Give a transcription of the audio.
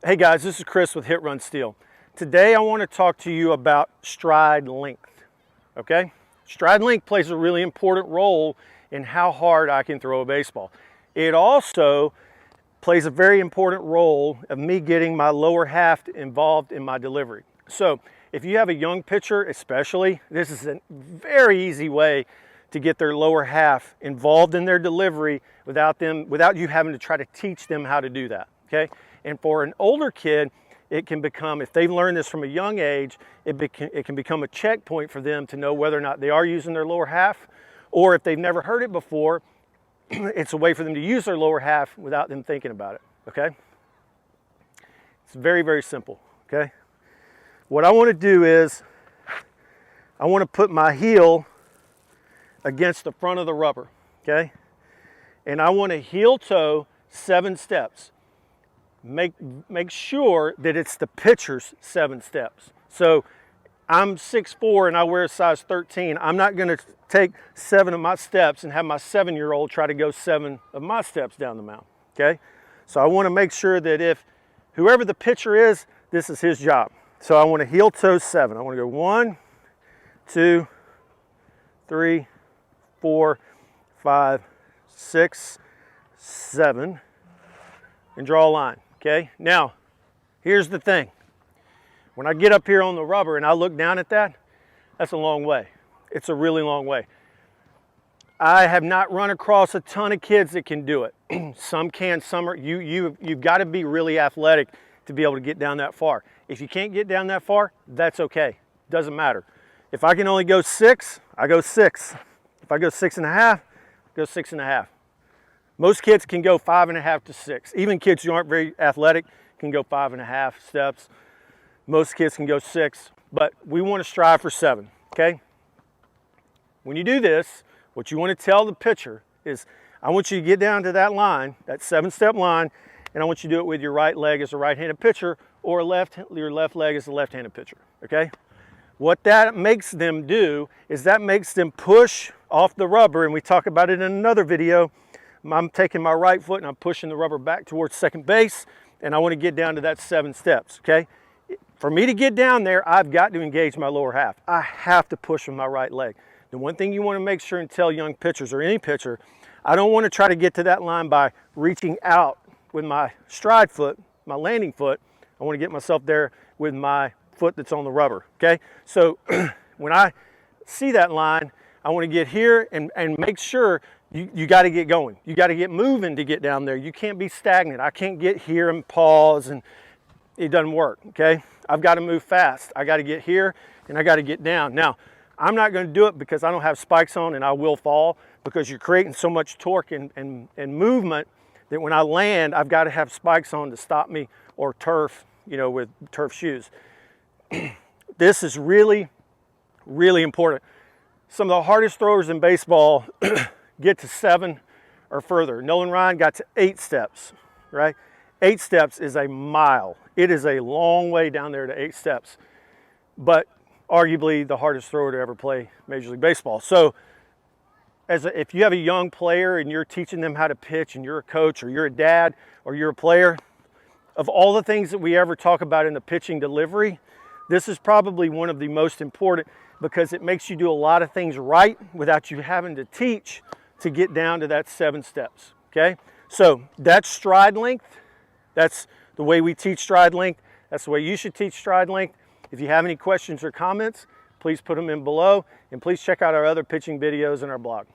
Hey guys, this is Chris with Hit Run Steel. Today I want to talk to you about stride length, okay? Stride length plays a really important role in how hard I can throw a baseball. It also plays a very important role of me getting my lower half involved in my delivery. So if you have a young pitcher especially, this is a very easy way to get their lower half involved in their delivery without you having to try to teach them how to do that, okay? And for an older kid, it can become, if they've learned this from a young age, it can become a checkpoint for them to know whether or not they are using their lower half, or if they've never heard it before, it's a way for them to use their lower half without them thinking about it, okay? It's very, very simple, okay? What I want to do is, I want to put my heel against the front of the rubber, okay? And I want to heel toe 7 steps. Make sure that it's the pitcher's 7 steps. So I'm 6'4" and I wear a size 13. I'm not going to take 7 of my steps and have my 7-year-old try to go 7 of my steps down the mound, okay? So I want to make sure that if whoever the pitcher is, this is his job. So I want to heel toe 7. I want to go 1, 2, 3, 4, 5, 6, 7, and draw a line. Okay, now, here's the thing. When I get up here on the rubber and I look down at that, that's a long way. It's a really long way. I have not run across a ton of kids that can do it. Some can, some are, you've got to be really athletic to be able to get down that far. If you can't get down that far, that's okay. Doesn't matter. If I can only go 6, I go 6. If I go 6.5, I go 6.5. Most kids can go 5.5 to 6. Even kids who aren't very athletic can go 5.5 steps. Most kids can go 6, but we want to strive for 7, okay? When you do this, what you want to tell the pitcher is, I want you to get down to that line, that 7-step line, and I want you to do it with your right leg as a right-handed pitcher or your left leg as a left-handed pitcher, okay? What that makes them do is that makes them push off the rubber, and we talk about it in another video. I'm taking my right foot and I'm pushing the rubber back towards second base, and I want to get down to that 7 steps, okay? For me to get down there, I've got to engage my lower half. I have to push with my right leg. The one thing you want to make sure and tell young pitchers or any pitcher, I don't want to try to get to that line by reaching out with my stride foot, my landing foot. I want to get myself there with my foot that's on the rubber, okay? So when I see that line, I want to get here and make sure you got to get going. You got to get moving to get down there. You can't be stagnant. I can't get here and pause, and it doesn't work, okay? I've got to move fast. I got to get here and I got to get down. Now, I'm not going to do it because I don't have spikes on and I will fall, because you're creating so much torque and movement that when I land, I've got to have spikes on to stop me, or turf, you know, with turf shoes. This is really, really important. Some of the hardest throwers in baseball get to 7 or further. Nolan Ryan got to 8 steps, right? 8 steps is a mile. It is a long way down there to 8 steps, but arguably the hardest thrower to ever play Major League Baseball. So if you have a young player and you're teaching them how to pitch, and you're a coach or you're a dad or you're a player, of all the things that we ever talk about in the pitching delivery, this is probably one of the most important, because it makes you do a lot of things right without you having to teach to get down to that 7 steps, okay? So that's stride length. That's the way we teach stride length. That's the way you should teach stride length. If you have any questions or comments, please put them in below, and please check out our other pitching videos in our blog.